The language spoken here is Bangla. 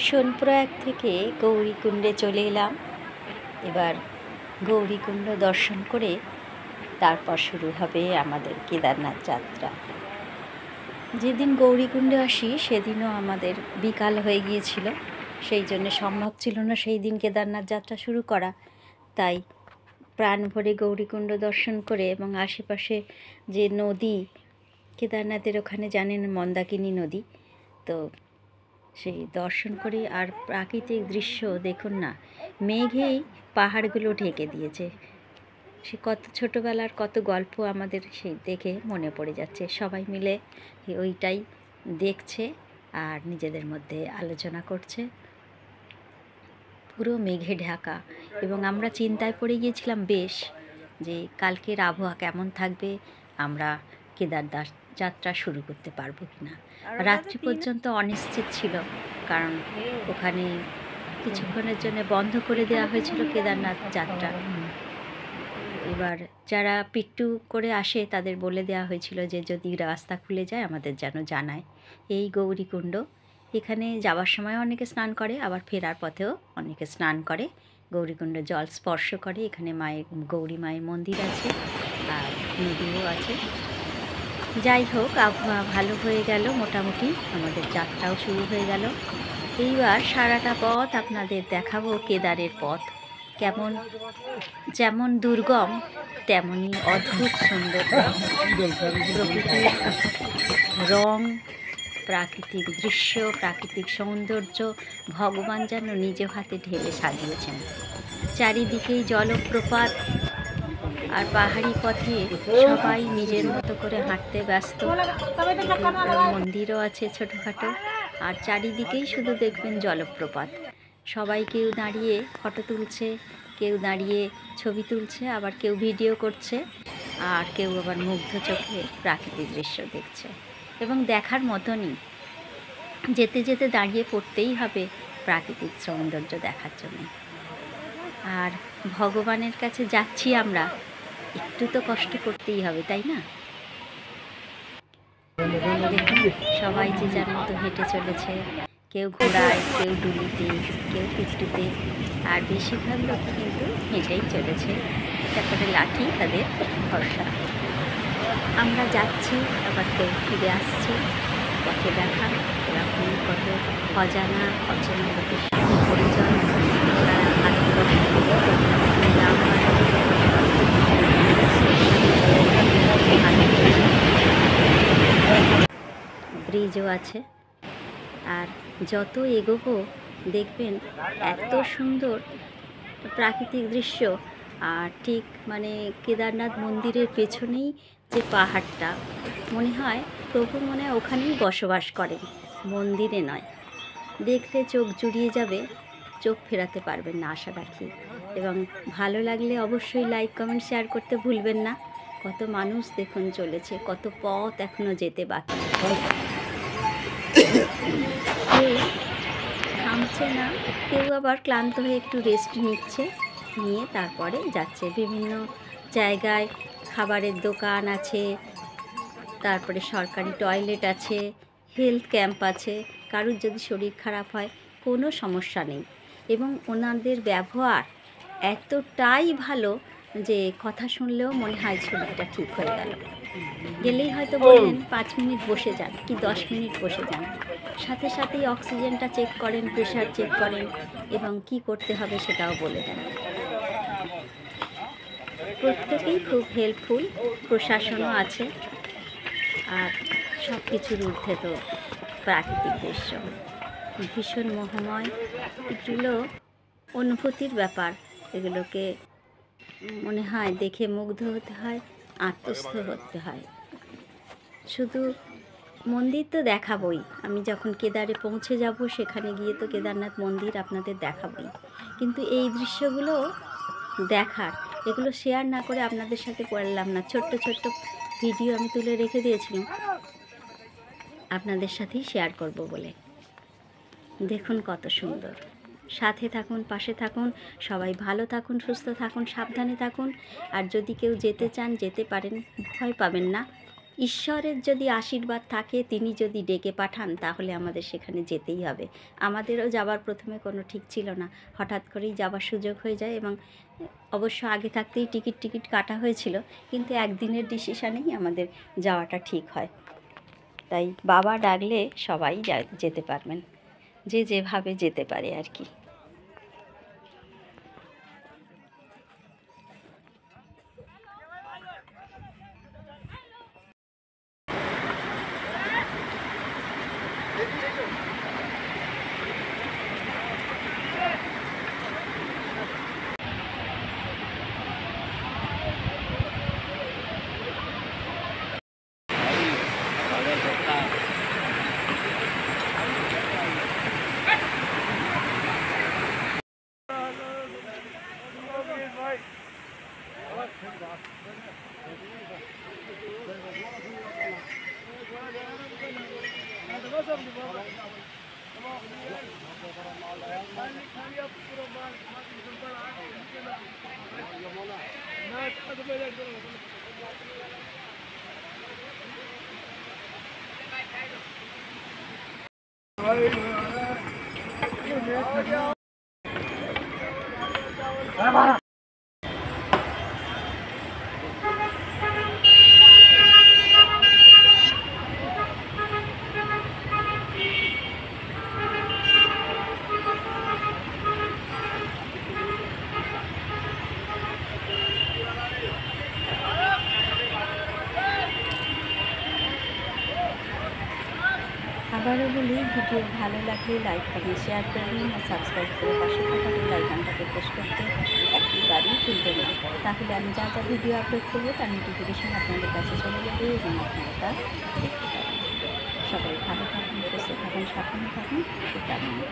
সোনপ্রয়াগ থেকে গৌরীকুণ্ডে চলে এলাম। এবার গৌরীকুণ্ড দর্শন করে তারপর শুরু হবে আমাদের কেদারনাথ যাত্রা। যেদিন গৌরীকুণ্ডে আসি সেদিনও আমাদের বিকাল হয়ে গিয়েছিল, সেই জন্য সম্ভব ছিল না সেই দিন কেদারনাথ যাত্রা শুরু করা। তাই প্রাণ ভরে গৌরীকুণ্ড দর্শন করে এবং আশেপাশে যে নদী, কেদারনাথের ওখানে জানেন মন্দাকিনী নদী, তো সেই দর্শন করে আর প্রাকৃতিক দৃশ্য দেখুন না, মেঘেই পাহাড়গুলো ঢেকে দিয়েছে। সে কত ছোটোবেলার কত গল্প আমাদের সেই দেখে মনে পড়ে যাচ্ছে। সবাই মিলে ওইটাই দেখছে আর নিজেদের মধ্যে আলোচনা করছে। পুরো মেঘে ঢাকা, এবং আমরা চিন্তায় পড়ে গিয়েছিলাম বেশ, যে কালকের আবহাওয়া কেমন থাকবে, আমরা কেদারনাথ যাত্রা শুরু করতে পারবো কিনা। রাত্রি পর্যন্ত অনিশ্চিত ছিল, কারণ ওখানে কিছুক্ষণের জন্য বন্ধ করে দেওয়া হয়েছিল কেদারনাথ যাত্রা। এবার যারা পিট্টু করে আসে তাদের বলে দেওয়া হয়েছিল যে যদি রাস্তা খুলে যায় আমাদের যেন জানায়। এই গৌরীকুণ্ড, এখানে যাওয়ার সময় অনেকে স্নান করে, আবার ফেরার পথেও অনেকে স্নান করে, গৌরীকুণ্ড জল স্পর্শ করে। এখানে মায়ের, গৌরী মায়ের মন্দির আছে আর নদীও আছে। যাই হোক, আবহাওয়া ভালো হয়ে গেল, মোটামুটি আমাদের যাত্রাও শুরু হয়ে গেল। এইবার সারাটা পথ আপনাদের দেখাবো কেদারের পথ কেমন, যেমন দুর্গম তেমনই অদ্ভুত সুন্দর। প্রকৃতির রং, প্রাকৃতিক দৃশ্য, প্রাকৃতিক সৌন্দর্য ভগবান যেন নিজ হাতে ঢেলে সাজিয়েছেন। চারিদিকেই জলপ্রপাত আর পাহাড়ি পথে সবাই নিজের মতো করে হাঁটতে ব্যস্ত। মন্দিরও আছে ছোটোখাটো, আর চারিদিকেই শুধু দেখবেন জলপ্রপাত। সবাই কেউ দাঁড়িয়ে ফটো তুলছে, কেউ দাঁড়িয়ে ছবি তুলছে, আবার কেউ ভিডিও করছে, আর কেউ আবার মুগ্ধ চোখে প্রাকৃতিক দৃশ্য দেখছে। এবং দেখার মতনই, যেতে যেতে দাঁড়িয়ে পড়তেই হবে প্রাকৃতিক সৌন্দর্য দেখার জন্য। আর ভগবানের কাছে যাচ্ছি আমরা, একটু তো কষ্ট করতেই হবে, তাই না? দেখুন সবাই যে যার মতো হেঁটে চলেছে, কেউ ঘোড়ায়, কেউ ডুলিতে, কেউ পিট্টুতে, আর বেশিরভাগ লোক কিন্তু হেঁটেই চলেছে। তারপরে লাঠি তাদের ভরসা। আমরা যাচ্ছি, আবার কেউ ফিরে আসছি। পথে দেখা এরকম কত অজানা অচেনা লোকের সাথে পরিচয়, তারা ভারতবর্ষ ব্রিজও আছে। আর যত এগোবো দেখবেন এত সুন্দর প্রাকৃতিক দৃশ্য। আর ঠিক মানে কেদারনাথ মন্দিরের পেছনেই যে পাহাড়টা, মনে হয় প্রভু মনে হয় ওখানেই বসবাস করেন, মন্দিরে নয়। দেখলে চোখ জুড়িয়ে যাবে, চোখ ফেরাতে পারবেন না আশা রাখি। এবং ভালো লাগলে অবশ্যই লাইক, কমেন্ট, শেয়ার করতে ভুলবেন না। কত মানুষ দেখুন চলেছে, কত পথ এখনও যেতে বাকি। কেউ থামছে না, কেউ আবার ক্লান্ত হয়ে একটু রেস্ট নিচ্ছে, নিয়ে তারপরে যাচ্ছে। বিভিন্ন জায়গায় খাবারের দোকান আছে, তারপরে সরকারি টয়লেট আছে, হেলথ ক্যাম্প আছে। কারুর যদি শরীর খারাপ হয় কোনো সমস্যা নেই। এবং ওনাদের ব্যবহার এতটাই ভালো যে কথা শুনলেও মনে হয় শরীরটা ঠিক হয়ে গেল। গেলেই হয়তো বললেন 5 মিনিট বসে যান কি 10 মিনিট বসে যান, সাথে সাথেই অক্সিজেনটা চেক করেন, প্রেশার চেক করেন, এবং কি করতে হবে সেটাও বলে দেন। প্রত্যেকেই খুব হেল্পফুল, প্রশাসনও আছে। আর সব কিছুর ঊর্ধ্বে তো প্রাকৃতিক দৃশ্য, ভীষণ মোহময়। এগুলো অনুভূতির ব্যাপার, এগুলোকে মনে হয় দেখে মুগ্ধ হতে হয়, আত্মস্থ হতে হয়। শুধু মন্দির তো দেখাবই, আমি যখন কেদারে পৌঁছে যাব সেখানে গিয়ে তো কেদারনাথ মন্দির আপনাদের দেখাবই, কিন্তু এই দৃশ্যগুলো দেখার, এগুলো শেয়ার না করে আপনাদের সাথে পারলাম না। ছোট্ট ছোট্ট ভিডিও আমি তুলে রেখে দিয়েছিলাম আপনাদের সাথেই শেয়ার করব বলে। দেখুন কত সুন্দর। সাথে থাকুন, পাশে থাকুন, সবাই ভালো থাকুন, সুস্থ থাকুন, সাবধানে থাকুন। আর যদি কেউ যেতে চান যেতে পারেন, ভয় পাবেন না। ঈশ্বরের যদি আশীর্বাদ থাকে, তিনি যদি ডেকে পাঠান, তাহলে আমাদের সেখানে যেতেই হবে। আমাদেরও যাবার প্রথমে কোনো ঠিক ছিল না, হঠাৎ করেই যাবার সুযোগ হয়ে যায় এবং অবশ্য আগে থাকতেই টিকিট কাটা হয়েছিল, কিন্তু একদিনের ডিসিশানেই আমাদের যাওয়াটা ঠিক হয়। তাই বাবা ডাকলে সবাই যেতে পারবেন, যে যেভাবে যেতে পারে আর কি। আবারও বলি, ভিডিও ভালো লাগলে লাইক কমেন্ট শেয়ার করবেন আর সাবস্ক্রাইব করে পাশে থাকা বেল আইকনটাকে প্রেস করতে একেবারেই ভুলবেন না। তাহলে আমি যা যা ভিডিও আপলোড করবো তার নোটিফিকেশন আপনাদের কাছে চলে যাবে এবং আপনারা তা দেখতে পাবেন। সবাই ভালো থাকুন, সুস্থ থাকুন, সাবধানে থাকুন, সেকারণে